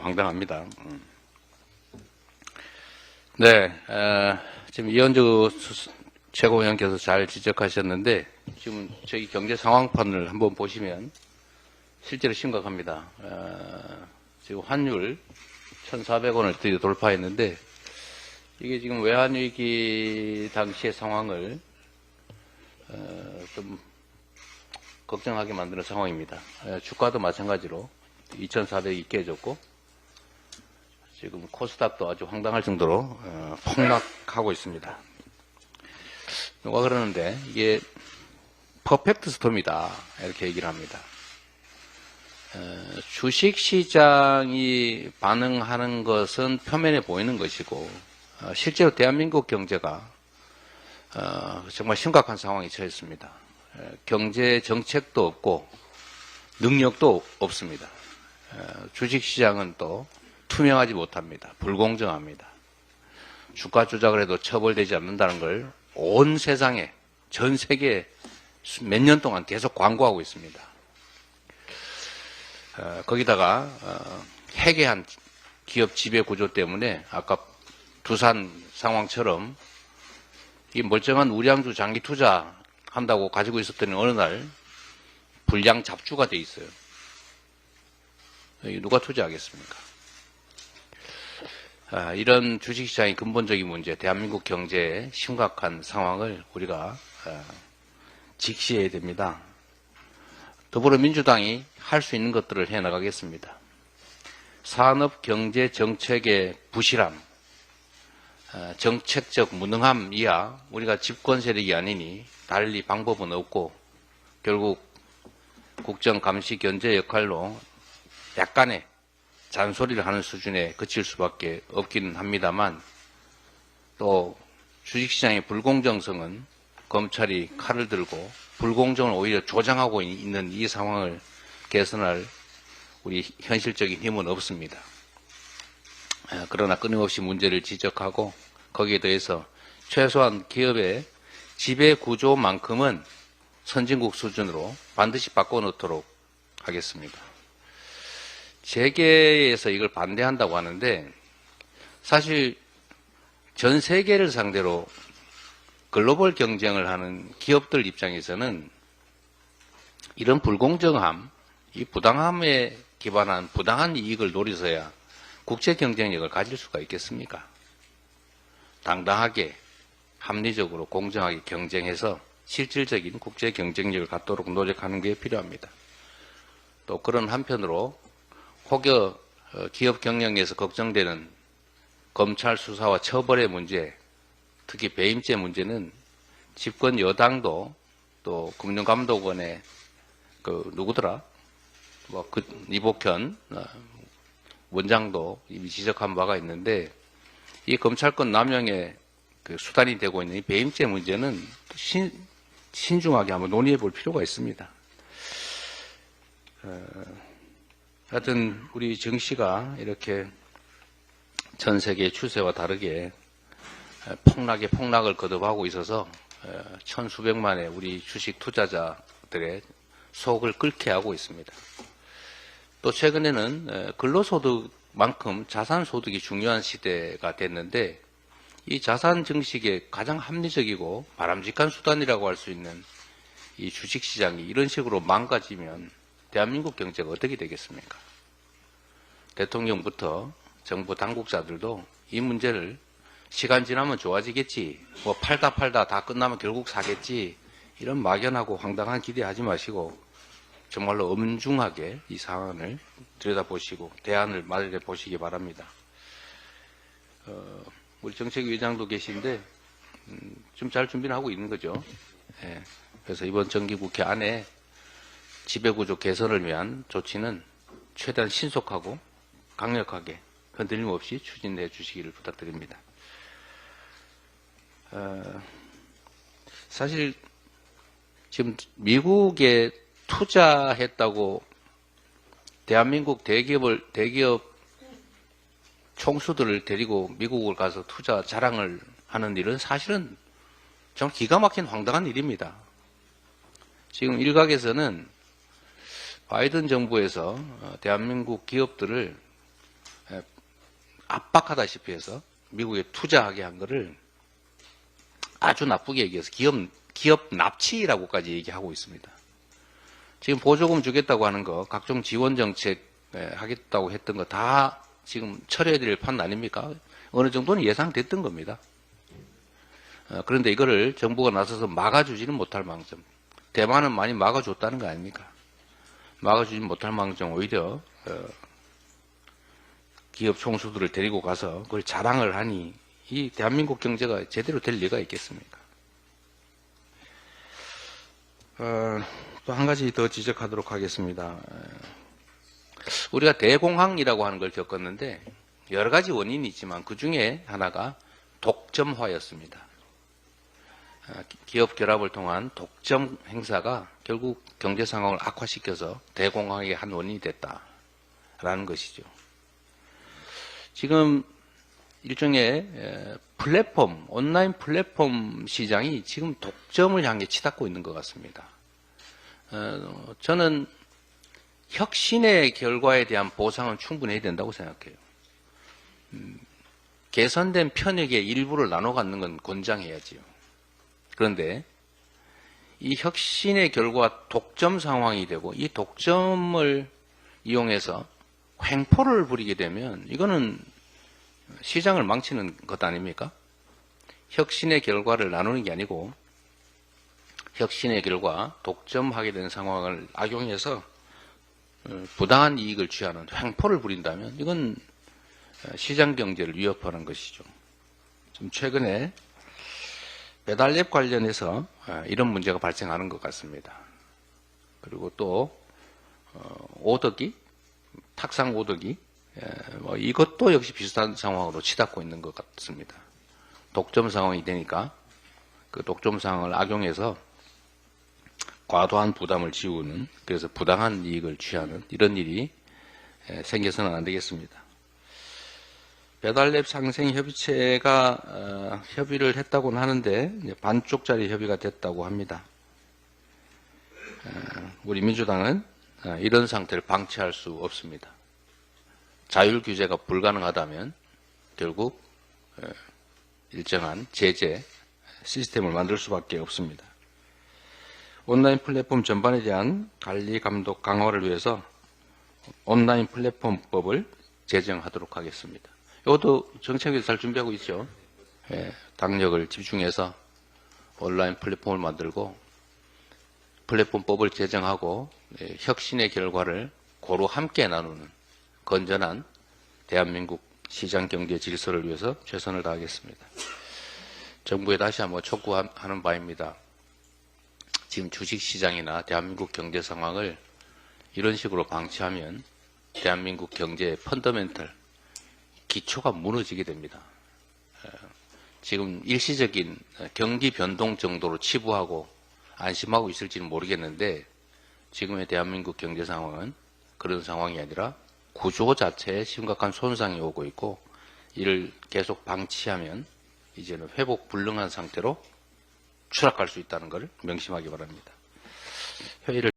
황당합니다. 네, 지금 이현주 최고위원께서 잘 지적하셨는데 지금 저희 경제 상황판을 한번 보시면 실제로 심각합니다. 지금 환율 1,400원을 드디어 돌파했는데 이게 지금 외환위기 당시의 상황을 좀 걱정하게 만드는 상황입니다. 주가도 마찬가지로 2,400이 깨졌고 지금 코스닥도 아주 황당할 정도로 폭락하고 있습니다. 누가 그러는데 이게 퍼펙트 스톰이다 이렇게 얘기를 합니다. 주식시장이 반응하는 것은 표면에 보이는 것이고 실제로 대한민국 경제가 정말 심각한 상황에 처했습니다. 경제 정책도 없고 능력도 없습니다. 주식시장은 또 투명하지 못합니다. 불공정합니다. 주가 조작을 해도 처벌되지 않는다는 걸 온 세상에 전 세계에 몇 년 동안 계속 광고하고 있습니다. 거기다가 해괴한 기업 지배 구조 때문에 아까 두산 상황처럼 이 멀쩡한 우량주 장기 투자한다고 가지고 있었더니 어느 날 불량 잡주가 돼 있어요. 누가 투자하겠습니까? 이런 주식시장의 근본적인 문제, 대한민국 경제의 심각한 상황을 우리가 직시해야 됩니다. 더불어민주당이 할 수 있는 것들을 해나가겠습니다. 산업, 경제, 정책의 부실함, 정책적 무능함 이하 우리가 집권 세력이 아니니 달리 방법은 없고 결국 국정감시 견제 역할로 약간의 잔소리를 하는 수준에 그칠 수밖에 없기는 합니다만 또 주식시장의 불공정성은 검찰이 칼을 들고 불공정을 오히려 조장하고 있는 이 상황을 개선할 우리 현실적인 힘은 없습니다. 그러나 끊임없이 문제를 지적하고 거기에 대해서 최소한 기업의 지배 구조만큼은 선진국 수준으로 반드시 바꿔놓도록 하겠습니다. 재계에서 이걸 반대한다고 하는데 사실 전 세계를 상대로 글로벌 경쟁을 하는 기업들 입장에서는 이런 불공정함, 이 부당함에 기반한 부당한 이익을 노려서야 국제 경쟁력을 가질 수가 있겠습니까? 당당하게 합리적으로 공정하게 경쟁해서 실질적인 국제 경쟁력을 갖도록 노력하는 게 필요합니다. 또 그런 한편으로 혹여 기업 경영에서 걱정되는 검찰 수사와 처벌의 문제, 특히 배임죄 문제는 집권 여당도 또 금융감독원의 누구더라? 이복현 원장도 이미 지적한 바가 있는데 이 검찰권 남용의 수단이 되고 있는 이 배임죄 문제는 신중하게 한번 논의해 볼 필요가 있습니다. 하여튼 우리 정시가 이렇게 전 세계의 추세와 다르게 폭락을 거듭하고 있어서 천수백만의 우리 주식 투자자들의 속을 끓게 하고 있습니다. 또 최근에는 근로소득만큼 자산소득이 중요한 시대가 됐는데 이 자산 증식의 가장 합리적이고 바람직한 수단이라고 할 수 있는 이 주식시장이 이런 식으로 망가지면 대한민국 경제가 어떻게 되겠습니까? 대통령부터 정부 당국자들도 이 문제를 시간 지나면 좋아지겠지, 뭐 팔다 다 끝나면 결국 사겠지, 이런 막연하고 황당한 기대하지 마시고 정말로 엄중하게 이 상황을 들여다보시고 대안을 마련해 보시기 바랍니다. 우리 정책위원장도 계신데 좀 잘 준비를 하고 있는 거죠. 예, 그래서 이번 정기국회 안에 지배구조 개선을 위한 조치는 최대한 신속하고 강력하게 흔들림 없이 추진해 주시기를 부탁드립니다. 사실 지금 미국에 투자했다고 대한민국 대기업 총수들을 데리고 미국을 가서 투자 자랑을 하는 일은 사실은 정말 기가 막힌 황당한 일입니다. 지금 일각에서는 바이든 정부에서 대한민국 기업들을 압박하다시피 해서 미국에 투자하게 한 거를 아주 나쁘게 얘기해서 기업 납치라고까지 얘기하고 있습니다. 지금 보조금 주겠다고 하는 거, 각종 지원 정책 하겠다고 했던 거 다 지금 철회해야 될 판 아닙니까? 어느 정도는 예상됐던 겁니다. 그런데 이거를 정부가 나서서 막아주지는 못할 망정. 대만은 많이 막아줬다는 거 아닙니까? 막아주지 못할 망정 오히려 기업 총수들을 데리고 가서 그걸 자랑을 하니 이 대한민국 경제가 제대로 될 리가 있겠습니까? 또 한 가지 더 지적하도록 하겠습니다. 우리가 대공황이라고 하는 걸 겪었는데 여러 가지 원인이 있지만 그 중에 하나가 독점화였습니다. 기업 결합을 통한 독점 행사가 결국 경제 상황을 악화시켜서 대공황의 한 원인이 됐다라는 것이죠. 지금 일종의 플랫폼, 온라인 플랫폼 시장이 지금 독점을 향해 치닫고 있는 것 같습니다. 저는 혁신의 결과에 대한 보상은 충분히 해야 된다고 생각해요. 개선된 편익의 일부를 나눠 갖는 건 권장해야지요. 그런데 이 혁신의 결과 독점 상황이 되고 이 독점을 이용해서 횡포를 부리게 되면 이거는 시장을 망치는 것 아닙니까? 혁신의 결과를 나누는 게 아니고 혁신의 결과 독점하게 된 상황을 악용해서 부당한 이익을 취하는 횡포를 부린다면 이건 시장 경제를 위협하는 것이죠. 좀 최근에 배달앱 관련해서 이런 문제가 발생하는 것 같습니다. 그리고 또 오더기, 탁상 오더기, 이것도 역시 비슷한 상황으로 치닫고 있는 것 같습니다. 독점 상황이 되니까 그 독점 상황을 악용해서 과도한 부담을 지우는, 그래서 부당한 이익을 취하는 이런 일이 생겨서는 안 되겠습니다. 배달앱 상생협의체가 협의를 했다고는 하는데 반쪽짜리 협의가 됐다고 합니다. 우리 민주당은 이런 상태를 방치할 수 없습니다. 자율 규제가 불가능하다면 결국 일정한 제재 시스템을 만들 수밖에 없습니다. 온라인 플랫폼 전반에 대한 관리 감독 강화를 위해서 온라인 플랫폼법을 제정하도록 하겠습니다. 이것도 정책에서 잘 준비하고 있죠. 당력을 집중해서 온라인 플랫폼을 만들고 플랫폼법을 제정하고 혁신의 결과를 고루 함께 나누는 건전한 대한민국 시장 경제 질서를 위해서 최선을 다하겠습니다. 정부에 다시 한번 촉구하는 바입니다. 지금 주식시장이나 대한민국 경제 상황을 이런 식으로 방치하면 대한민국 경제의 펀더멘털, 기초가 무너지게 됩니다. 지금 일시적인 경기 변동 정도로 치부하고 안심하고 있을지는 모르겠는데 지금의 대한민국 경제 상황은 그런 상황이 아니라 구조 자체에 심각한 손상이 오고 있고 이를 계속 방치하면 이제는 회복 불능한 상태로 추락할 수 있다는 것을 명심하기 바랍니다. 회의를